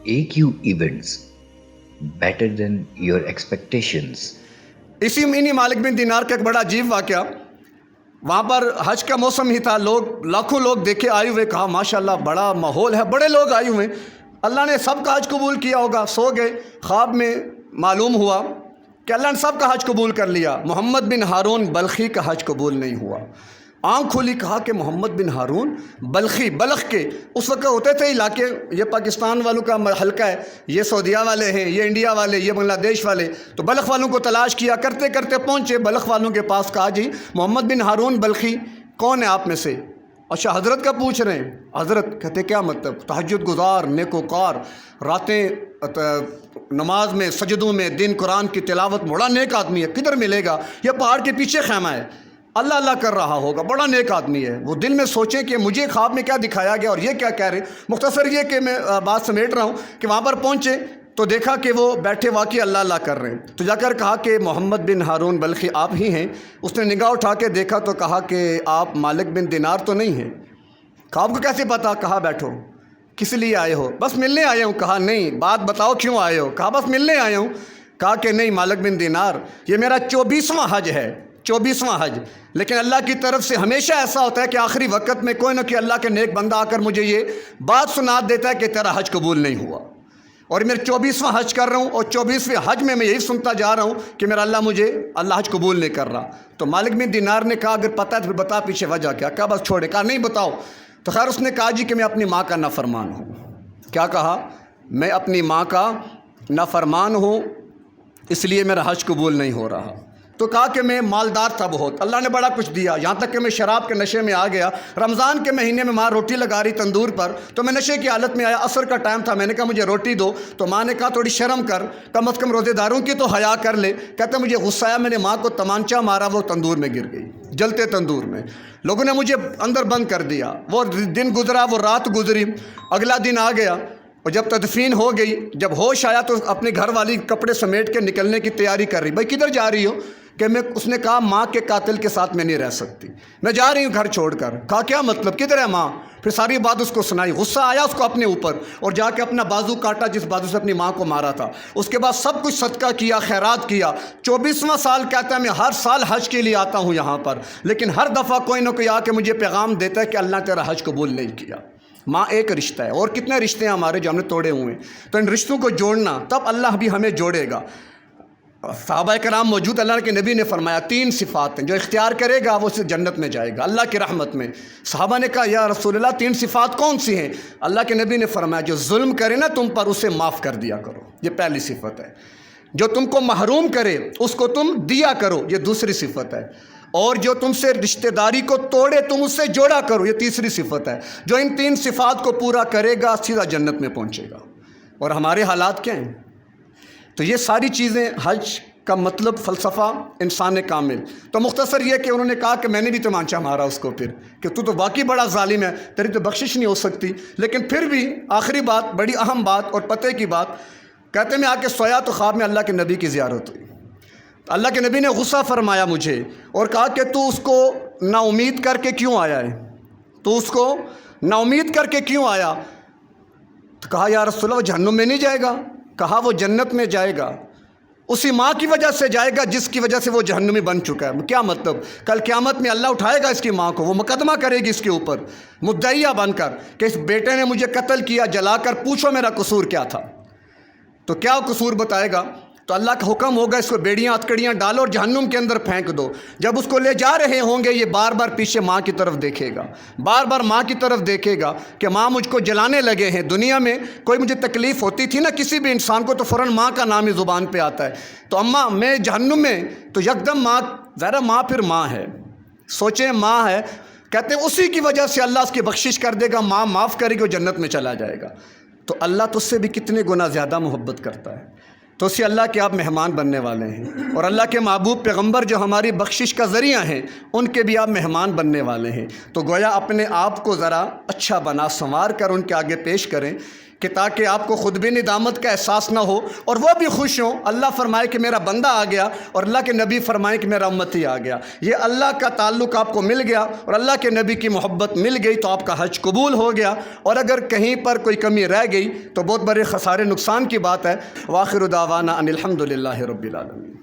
AQ events better than your expectations. इन्हीं मालिक बिन दीनार का एक बड़ा अजीब वाक़या, वहाँ पर हज का मौसम ही था, लोग लाखों लोग देखे आए हुए, कहा माशाल्लाह बड़ा माहौल है, बड़े लोग आए हुए, अल्लाह ने सबका हज कबूल किया होगा। सो गए, ख्वाब में मालूम हुआ कि अल्लाह ने सबका हज कबूल कर लिया, मोहम्मद बिन हारून बल्खी का हज कबूल नहीं हुआ। आँख खोली, कहा कि मोहम्मद बिन हारून बल्खी, बल्ख के उस वक्त होते थे इलाके, ये पाकिस्तान वालों का हल्का है, ये सऊदीया वाले हैं, ये इंडिया वाले, ये बांग्लादेश वाले, तो बल्ख वालों को तलाश किया, करते करते पहुँचे बल्ख वालों के पास। कहा जी मोहम्मद बिन हारून बल्खी कौन है आप में से? अच्छा हज़रत का पूछ रहे हैं। हज़रत कहते क्या मतलब? तहज्जुद गुजार, नेकोकार, रातें नमाज में, सजदों में, दिन कुरान की तिलावत, बड़ा नेक आदमी है। किधर मिलेगा? ये पहाड़ के पीछे खैमा है, अल्लाह अल्लाह कर रहा होगा, बड़ा नेक आदमी है। वो दिल में सोचें कि मुझे ख्वाब में क्या दिखाया गया और ये क्या कह रहे हैं। मुख्तसर ये कि मैं बात समेट रहा हूँ कि वहाँ पर पहुँचे तो देखा कि वो बैठे वाकई अल्लाह अल्लाह कर रहे हैं। तो जाकर कहा कि मोहम्मद बिन हारून बल्खी आप ही हैं? उसने निगाह उठा के देखा तो कहा कि आप मालिक बिन दिनार तो नहीं हैं। कहा आपको कैसे पता? कहा बैठो। किस लिए आए हो? बस मिलने आया हूँ। कहा नहीं, बात बताओ क्यों आए हो? कहा बस मिलने आया हूँ। कहा कि नहीं मालिक बिन दिनार, ये मेरा 24वां हज है, 24वां हज। लेकिन अल्लाह की तरफ से हमेशा ऐसा होता है कि आखिरी वक्त में कोई ना कोई अल्लाह के नेक बंदा आकर मुझे ये बात सुना देता है कि तेरा हज कबूल नहीं हुआ, और मैं 24वां हज कर रहा हूँ, और 24वें हज में मैं यही सुनता जा रहा हूँ कि मेरा अल्लाह हज कबूल नहीं कर रहा। तो मालिक बिन दिनार ने कहा अगर पता है तो फिर बता पीछे वजह क्या? कहा बस छोड़े। कहा नहीं बताओ। तो खैर उसने कहा जी कि मैं अपनी माँ का नाफरमान हूँ। क्या कहा? मैं अपनी माँ का नाफरमान हूँ, इसलिए मेरा हज कबूल नहीं हो रहा। तो कहा कि मैं मालदार था बहुत, अल्लाह ने बड़ा कुछ दिया, यहाँ तक कि मैं शराब के नशे में आ गया। रमज़ान के महीने में माँ रोटी लगा रही तंदूर पर, तो मैं नशे की हालत में आया, असर का टाइम था, मैंने कहा मुझे रोटी दो। तो माँ ने कहा थोड़ी शर्म कर, कम अज़ कम रोज़ेदारों की तो हया कर ले। कहता मुझे गुस्सा आया, मैंने माँ को तमांचा मारा, वो तंदूर में गिर गई, जलते तंदूर में। लोगों ने मुझे अंदर बंद कर दिया। वो दिन गुजरा, वो रात गुजरी, अगला दिन आ गया, और जब तदफीन हो गई, जब होश आया तो अपने घर वाली कपड़े समेट के निकलने की तैयारी कर रही। भाई किधर जा रही हो? कि मैं, उसने कहा माँ के कातिल के साथ मैं नहीं रह सकती, मैं जा रही हूँ घर छोड़कर। कहा क्या मतलब, किधर है माँ? फिर सारी बात उसको सुनाई। गुस्सा आया उसको अपने ऊपर, और जाके अपना बाजू काटा जिस बाजू से अपनी माँ को मारा था। उसके बाद सब कुछ सदका किया, खैरात किया। 24वां साल कहता है मैं हर साल हज के लिए आता हूँ यहाँ पर, लेकिन हर दफ़ा कोई ना कोई आके मुझे पैगाम देता है कि अल्लाह तेरा हज कबूल नहीं किया। माँ एक रिश्ता है, और कितने रिश्ते हैं हमारे जो हमने तोड़े हुए हैं। तो इन रिश्तों को जोड़ना, तब अल्लाह भी हमें जोड़ेगा। सहाबा कराम मौजूद, अल्लाह के नबी ने फरमाया 3 सिफ़ात हैं, जो इख्तियार करेगा वो सिर्फ जन्नत में जाएगा, अल्लाह की रहमत में। सहाबा ने कहा या रसूलल्लाह 3 सिफ़ात कौन सी हैं? अल्लाह के नबी ने फरमाया जो जुल्म करे ना तुम पर, उसे माफ़ कर दिया करो, ये पहली सिफ़त है। जो तुमको महरूम करे उसको तुम दिया करो, ये दूसरी सिफ़त है। और जो तुमसे रिश्तेदारी को तोड़े तुम उससे जोड़ा करो, ये तीसरी सिफ़त है। जो इन 3 सिफ़ात को पूरा करेगा सीधा जन्नत में पहुँचेगा। और हमारे हालात क्या हैं? तो ये सारी चीज़ें, हज का मतलब फ़लसफ़ा इंसान कामिल। तो मुख्तसर ये कि उन्होंने कहा कि मैंने भी तमांचा मारा उसको, फिर कि तू तो वाकई बड़ा ज़ालिम है, तेरी तो बख्शिश नहीं हो सकती। लेकिन फिर भी आखिरी बात, बड़ी अहम बात और पते की बात, कहते मैं आके सोया तो ख्वाब में अल्लाह के नबी की ज़ियारत हुई। अल्लाह के नबी ने गुस्सा फरमाया मुझे और कहा कि तू उसको नाउमीद करके क्यों आया है? तू उसको नाउमीद करके क्यों आया? तो कहा या रसूलल्लाह वो जहन्नुम में नहीं जाएगा। कहा वो जन्नत में जाएगा, उसी माँ की वजह से जाएगा जिसकी वजह से वो जहन्नुमी बन चुका है। क्या मतलब? कल क़यामत में अल्लाह उठाएगा इसकी माँ को, वो मुकदमा करेगी इसके ऊपर मुद्दईया बनकर कि इस बेटे ने मुझे कत्ल किया, जलाकर, पूछो मेरा कसूर क्या था। तो क्या कसूर बताएगा? तो अल्लाह का हुक्म होगा इसको बेड़ियाँ हथकड़ियाँ डालो और जहन्नुम के अंदर फेंक दो। जब उसको ले जा रहे होंगे ये बार बार पीछे माँ की तरफ देखेगा, बार बार माँ की तरफ देखेगा कि माँ मुझको जलाने लगे हैं। दुनिया में कोई मुझे तकलीफ़ होती थी ना किसी भी इंसान को, तो फ़ौरन माँ का नाम ही ज़ुबान पे आता है। तो अम्मा मैं जहन्नुम में, तो यकदम माँ, ज़रा माँ फिर माँ है, सोचें माँ है। कहते हैं उसी की वजह से अल्लाह उसकी बख्शिश कर देगा, माँ माफ़ करेगी, वो जन्नत में चला जाएगा। तो अल्लाह तो उससे भी कितने गुना ज़्यादा मोहब्बत करता है। तो उससे अल्लाह के आप मेहमान बनने वाले हैं, और अल्लाह के महबूब पैगंबर जो हमारी बख्शिश का ज़रिया हैं उनके भी आप मेहमान बनने वाले हैं। तो गोया अपने आप को ज़रा अच्छा बना संवार कर उनके आगे पेश करें کہ تاکہ آپ کو خود بھی ندامت کا احساس نہ ہو اور وہ بھی خوش ہوں. اللہ فرمائے کہ میرا بندہ آ گیا اور اللہ کے نبی فرمائے کہ میرا امتی آ گیا. یہ اللہ کا تعلق آپ کو مل گیا اور اللہ کے نبی کی محبت مل گئی تو آپ کا حج قبول ہو گیا. اور اگر کہیں پر کوئی کمی رہ گئی تو بہت بڑے خسارے نقصان کی بات ہے. وآخر دعوانا ان الحمد للہ رب العالمین.